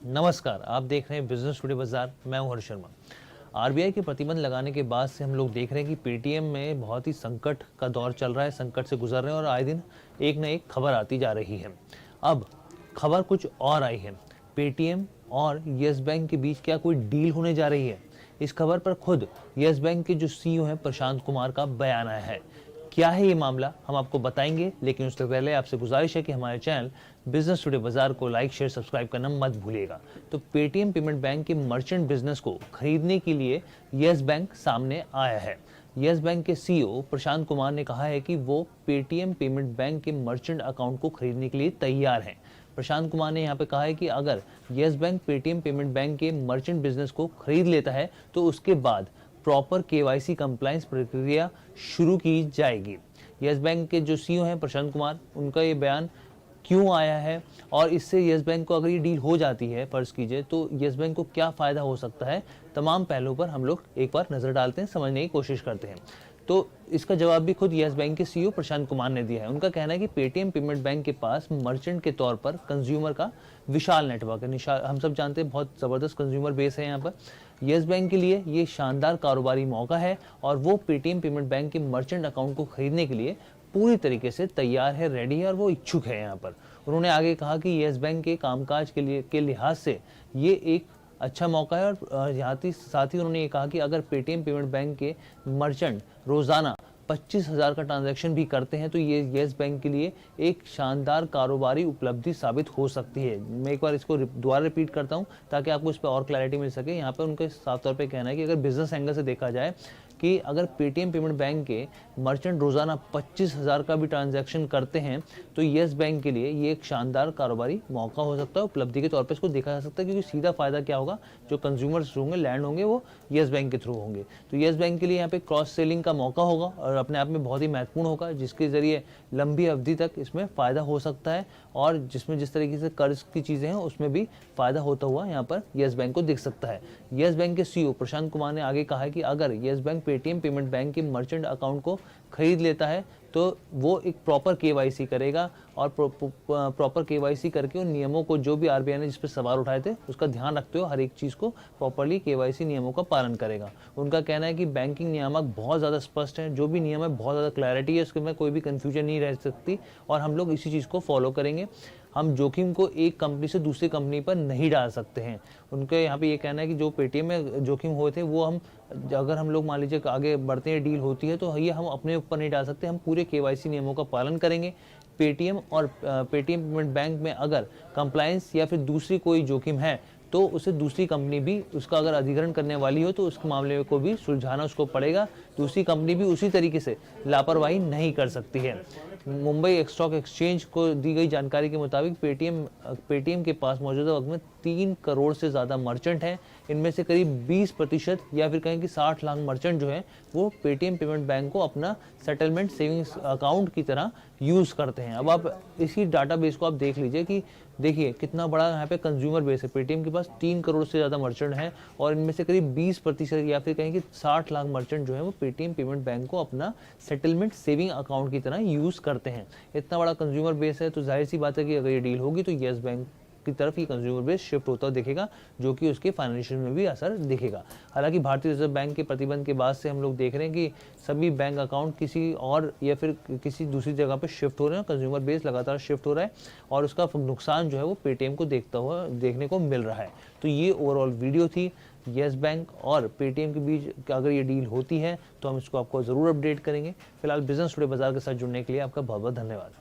नमस्कार, आप देख रहे हैं बिजनेस टुडे बाजार। मैं हूं हर्ष शर्मा। आरबीआई के प्रतिबंध लगाने के बाद से हम लोग देख रहे हैं कि पेटीएम में बहुत ही संकट का दौर चल रहा है, संकट से गुजर रहे हैं और आए दिन एक न एक खबर आती जा रही है। अब खबर कुछ और आई है, पेटीएम और यस बैंक के बीच क्या कोई डील होने जा रही है। इस खबर पर खुद यस बैंक के जो सीईओ हैं प्रशांत कुमार का बयान आया है। क्या है ये मामला, हम आपको बताएंगे, लेकिन उससे पहले आपसे गुजारिश है कि हमारे चैनल बिजनेस टुडे बाजार को लाइक शेयर सब्सक्राइब करना मत भूलिएगा। तो पेटीएम पेमेंट बैंक के मर्चेंट बिजनेस को खरीदने के लिए यस बैंक सामने आया है। यस बैंक के सीईओ प्रशांत कुमार ने कहा है कि वो पेटीएम पेमेंट बैंक के मर्चेंट अकाउंट को खरीदने के लिए तैयार हैं। प्रशांत कुमार ने यहाँ पे कहा है कि अगर yes bank Paytm payment bank के मर्चेंट बिजनेस को खरीद लेता है तो उसके बाद प्रॉपर केवाईसी कंप्लायंस प्रक्रिया शुरू की जाएगी। यस बैंक के जो सीईओ हैं प्रशांत कुमार, उनका ये बयान क्यों आया है और इससे यस बैंक को अगर ये डील हो जाती है, फर्ज कीजिए, तो यस बैंक को क्या फायदा हो सकता है, तमाम पहलुओं पर हम लोग एक बार नजर डालते हैं, समझने की कोशिश करते हैं। तो इसका जवाब भी खुद यस बैंक के सीईओ प्रशांत कुमार ने दिया है। उनका कहना है कि पेटीएम पेमेंट बैंक के पास मर्चेंट के तौर पर कंज्यूमर का विशाल नेटवर्क है। हम सब जानते हैं बहुत ज़बरदस्त कंज्यूमर बेस है यहाँ पर। यस बैंक के लिए ये शानदार कारोबारी मौका है और वो पेटीएम पेमेंट बैंक के मर्चेंट अकाउंट को खरीदने के लिए पूरी तरीके से तैयार है, रेडी है और वो इच्छुक है यहाँ पर। उन्होंने आगे कहा कि यस बैंक के कामकाज के लिहाज से ये एक अच्छा मौका है और साथ ही उन्होंने ये कहा कि अगर पेटीएम पेमेंट बैंक के मर्चेंट रोजाना 25,000 का ट्रांजैक्शन भी करते हैं तो ये यस बैंक के लिए एक शानदार कारोबारी उपलब्धि साबित हो सकती है। मैं एक बार इसको दोबारा रिपीट करता हूं ताकि आपको इस पर और क्लैरिटी मिल सके। यहाँ पर उनके साफ तौर पे कहना है कि अगर बिजनेस एंगल से देखा जाए कि अगर पेटीएम पेमेंट बैंक के मर्चेंट रोजाना 25,000 का भी ट्रांजैक्शन करते हैं तो यस बैंक के लिए ये एक शानदार कारोबारी मौका हो सकता है, उपलब्धि के तौर पर इसको देखा जा सकता है। क्योंकि सीधा फायदा क्या होगा, जो कंज्यूमर्स होंगे, लैंड होंगे, वो यस बैंक के थ्रू होंगे। तो यस बैंक के लिए यहाँ पे क्रॉस सेलिंग का मौका होगा और अपने आप में बहुत ही महत्वपूर्ण होगा, जिसके जरिए लंबी अवधि तक इसमें फायदा हो सकता है और जिसमें जिस तरीके से कर्ज की चीजें हैं उसमें भी फायदा होता हुआ यहाँ पर यस बैंक को दिख सकता है। यस बैंक के सीईओ प्रशांत कुमार ने आगे कहा है कि अगर yes bank Paytm payment bank के मर्चेंट अकाउंट को खरीद लेता है तो वो एक प्रॉपर केवाईसी करेगा और प्रॉपर केवाईसी करके उन नियमों को, जो भी आरबीआई ने जिस पर सवाल उठाए थे, उसका ध्यान रखते हुए हर एक चीज़ को प्रॉपरली केवाईसी नियमों का पालन करेगा। उनका कहना है कि बैंकिंग नियामक बहुत ज़्यादा स्पष्ट है, जो भी नियम है बहुत ज़्यादा क्लैरिटी है, उसके में कोई भी कन्फ्यूजन नहीं रह सकती और हम लोग इसी चीज़ को फॉलो करेंगे। हम जोखिम को एक कंपनी से दूसरी कंपनी पर नहीं डाल सकते हैं। उनके यहाँ पे ये कहना है कि जो पेटीएम में जोखिम हुए थे वो अगर हम लोग मान लीजिए आगे बढ़ते हैं, डील होती है, तो ये हम अपने ऊपर नहीं डाल सकते। हम पूरे केवाईसी नियमों का पालन करेंगे। पेटीएम और पेटीएम पेमेंट बैंक में अगर कंप्लायंस या फिर दूसरी कोई जोखिम है तो उसे दूसरी कंपनी भी उसका अगर अधिग्रहण करने वाली हो तो उस मामले को भी सुलझाना उसको पड़ेगा। दूसरी कंपनी भी उसी तरीके से लापरवाही नहीं कर सकती है। मुंबई स्टॉक एक्सचेंज को दी गई जानकारी के मुताबिक पेटीएम के पास मौजूदा वक्त में 3 करोड़ से ज़्यादा मर्चेंट हैं। इनमें से करीब 20% या फिर कहें कि 60 लाख मर्चेंट जो है वो पेटीएम पेमेंट बैंक को अपना सेटलमेंट सेविंग्स अकाउंट की तरह यूज़ करते हैं। अब आप इसी डाटाबेस को आप देख लीजिए कि देखिए कितना बड़ा यहाँ पे कंज्यूमर बेस है। पेटीएम के पास 3 करोड़ से ज़्यादा मर्चेंट हैं और इनमें से करीब 20% या फिर कहें कि 60 लाख मर्चेंट जो है वो पेटीएम पेमेंट बैंक को अपना सेटलमेंट सेविंग अकाउंट की तरह यूज़ करते हैं। इतना बड़ा कंज्यूमर बेस है तो जाहिर सी बात है कि अगर ये डील होगी तो यस बैंक की तरफ ये कंज्यूमर बेस शिफ्ट होता दिखेगा, जो कि उसके फाइनेंशियल में भी असर दिखेगा। हालांकि भारतीय रिजर्व बैंक के प्रतिबंध के बाद से हम लोग देख रहे हैं कि सभी बैंक अकाउंट किसी और या फिर किसी दूसरी जगह पे शिफ्ट हो रहे हैं। कंज्यूमर बेस लगातार शिफ्ट हो रहा है और उसका नुकसान जो है वो पेटीएम को देखने को मिल रहा है। तो ये ओवरऑल वीडियो थी यस बैंक और पेटीएम के बीच। अगर ये डील होती है तो हम इसको आपको ज़रूर अपडेट करेंगे। फिलहाल बिजनेस टुडे बाजार के साथ जुड़ने के लिए आपका बहुत बहुत धन्यवाद।